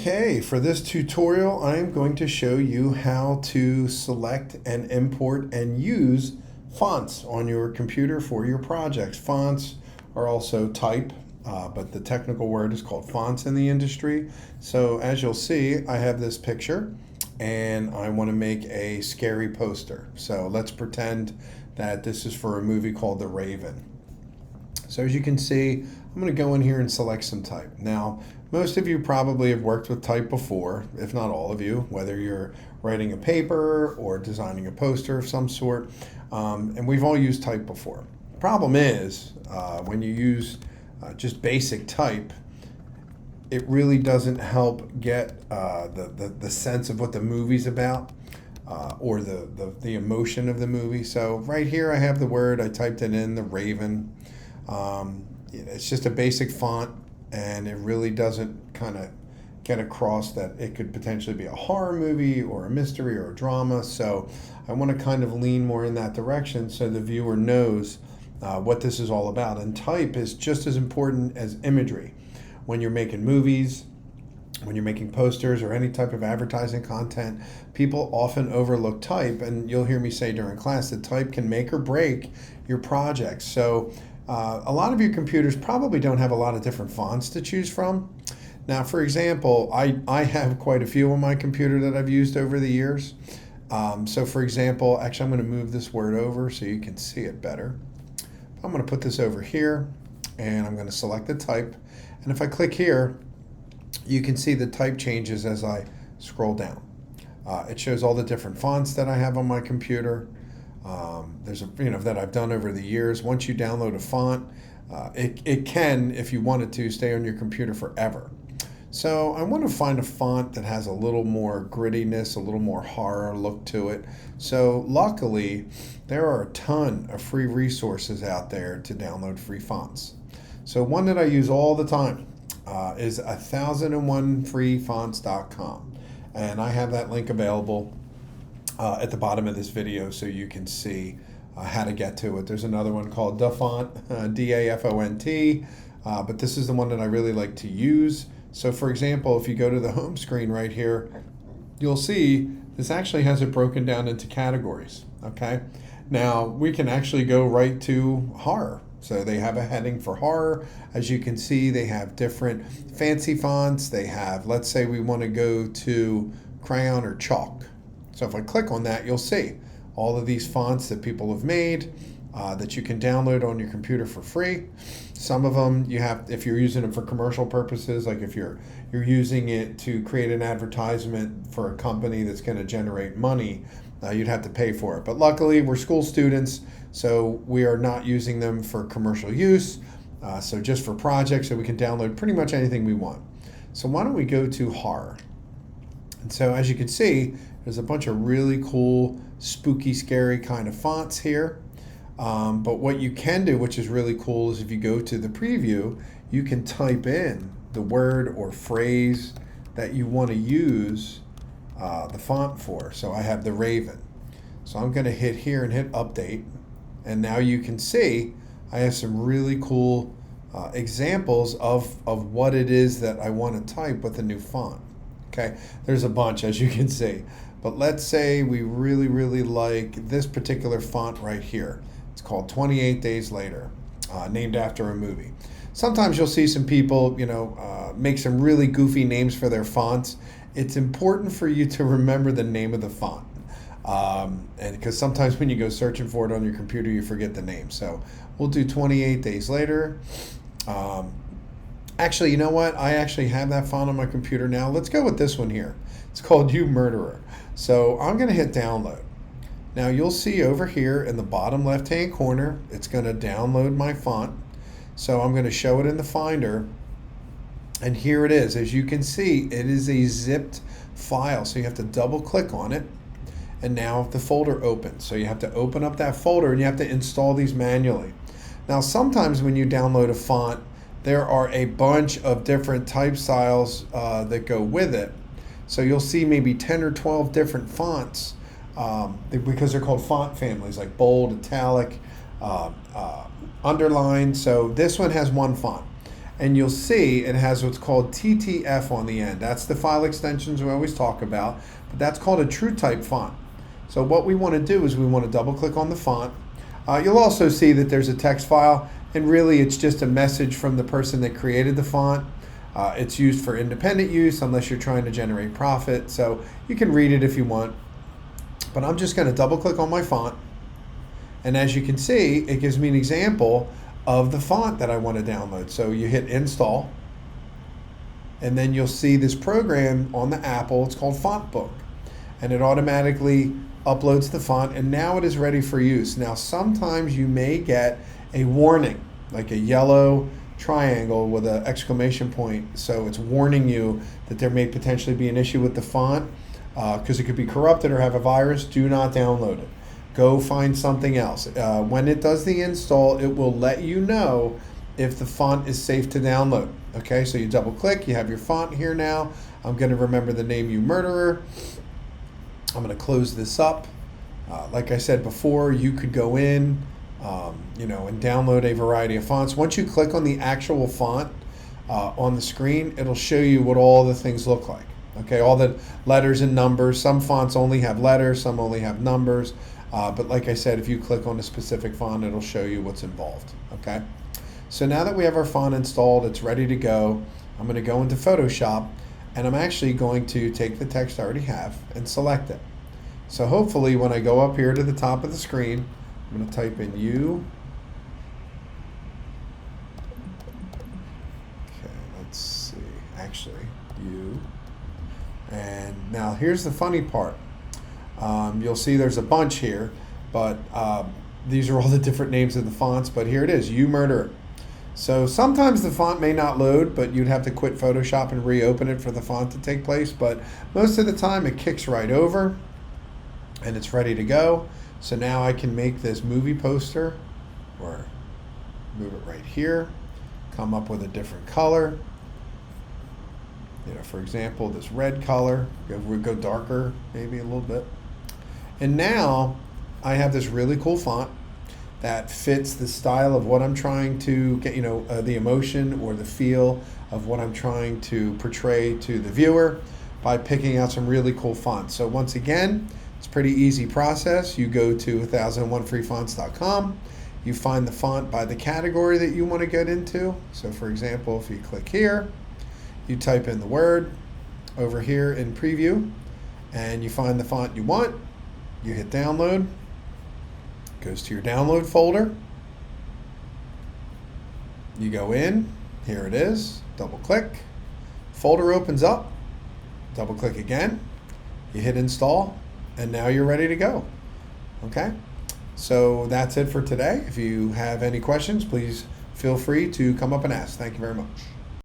Okay, for this tutorial, I'm going to show you how to select and import and use fonts on your computer for your projects. Fonts are also type, but the technical word is called fonts in the industry. So as you'll see, I have this picture and I want to make a scary poster. So let's pretend that this is for a movie called The Raven. So as you can see, I'm going to go in here and select some type. Now, most of you probably have worked with type before, if not all of you, whether you're writing a paper or designing a poster of some sort, and we've all used type before. The problem is, when you use just basic type, it really doesn't help get the sense of what the movie's about. Or the emotion of the movie. So right here I have the word, I typed it in, The Raven. It's just a basic font, and it really doesn't kind of get across that it could potentially be a horror movie or a mystery or a drama. So I want to kind of lean more in that direction so the viewer knows what this is all about. And type is just as important as imagery. When you're making movies, when you're making posters or any type of advertising content, people often overlook type, and you'll hear me say during class that type can make or break your projects. So a lot of your computers probably don't have a lot of different fonts to choose from. Now, for example, I have quite a few on my computer that I've used over the years. So for example, actually I'm going to move this word over so you can see it better. I'm going to put this over here, and I'm going to select the type. And if I click here, you can see the type changes as I scroll down. It shows all the different fonts that I have on my computer. There's that I've done over the years. Once you download a font, it can, if you wanted to, stay on your computer forever. So I want to find a font that has a little more grittiness, a little more horror look to it. So luckily, there are a ton of free resources out there to download free fonts. So one that I use all the time is 1001freefonts.com, and I have that link available at the bottom of this video so you can see how to get to it. There's another one called Dafont, D-A-F-O-N-T, but this is the one that I really like to use. So for example, if you go to the home screen right here, you'll see this actually has it broken down into categories. Okay, now we can actually go right to horror. So they have a heading for horror. As you can see, they have different fancy fonts. They have, let's say we want to go to crayon or chalk. So if I click on that, you'll see all of these fonts that people have made that you can download on your computer for free. Some of them you have, if you're using them for commercial purposes, like if you're using it to create an advertisement for a company that's going to generate money, you'd have to pay for it. But luckily, we're school students, so we are not using them for commercial use. So just for projects, so we can download pretty much anything we want. So why don't we go to horror? And so as you can see, there's a bunch of really cool, spooky, scary kind of fonts here. But what you can do, which is really cool, is if you go to the preview, you can type in the word or phrase that you want to use the font for. So I have The Raven. So I'm going to hit here and hit update. And now you can see I have some really cool examples of what it is that I want to type with the new font. Okay, there's a bunch, as you can see. But let's say we really, really like this particular font right here. It's called 28 Days Later, named after a movie. Sometimes you'll see some people, make some really goofy names for their fonts. It's important for you to remember the name of the font. And because sometimes when you go searching for it on your computer, you forget the name. So we'll do 28 Days Later. Actually, you know what? I actually have that font on my computer now. Let's go with this one here. It's called You Murderer. So I'm going to hit download. Now you'll see over here in the bottom left-hand corner, it's going to download my font. So I'm going to show it in the Finder. And here it is. As you can see, it is a zipped file. So you have to double click on it. And now the folder opens. So you have to open up that folder and you have to install these manually. Now sometimes when you download a font, there are a bunch of different type styles that go with it. So you'll see maybe 10 or 12 different fonts because they're called font families, like bold, italic, underline. So this one has one font. and you'll see it has what's called TTF on the end. That's the file extensions we always talk about, but that's called a TrueType font. So what we want to do is we want to double click on the font. You'll also see that there's a text file, and really it's just a message from the person that created the font. It's used for independent use unless you're trying to generate profit, so you can read it if you want. But I'm just going to double click on my font, and as you can see, it gives me an example of the font that I want to download. So you hit install, and then you'll see this program on the Apple. It's called FontBook, and it automatically uploads the font, and now it is ready for use. Now sometimes you may get a warning, like a yellow triangle with an exclamation point, so it's warning you that there may potentially be an issue with the font because it could be corrupted or have a virus. Do not download it. Go find something else. When it does the install, it will let you know if the font is safe to download. Okay, so you double click, you have your font here now. I'm going to remember the name You Murderer. I'm going to close this up. Like I said before, you could go in and download a variety of fonts. Once you click on the actual font on the screen, it'll show you what all the things look like. Okay, all the letters and numbers. Some fonts only have letters, some only have numbers. But like I said, if you click on a specific font, it'll show you what's involved. Okay, so now that we have our font installed, it's ready to go. I'm going to go into Photoshop, and I'm actually going to take the text I already have and select it. So hopefully when I go up here to the top of the screen, I'm going to type in U. Okay, let's see. Actually, U. And now here's the funny part. You'll see there's a bunch here, but these are all the different names of the fonts, but here it is, You Murderer. So sometimes the font may not load, but you'd have to quit Photoshop and reopen it for the font to take place, but most of the time it kicks right over and it's ready to go. So now I can make this movie poster, or move it right here, come up with a different color. For example, this red color, we'll go darker maybe a little bit. And now I have this really cool font that fits the style of what I'm trying to get, the emotion or the feel of what I'm trying to portray to the viewer by picking out some really cool fonts. So once again, it's a pretty easy process. You go to 1001freefonts.com. You find the font by the category that you want to get into. So for example, if you click here, you type in the word over here in preview, and you find the font you want. You hit download. It goes to your download folder. You go in. Here it is. Double click. Folder opens up. Double click again. You hit install, and now you're ready to go. Okay? So that's it for today. If you have any questions, please feel free to come up and ask. Thank you very much.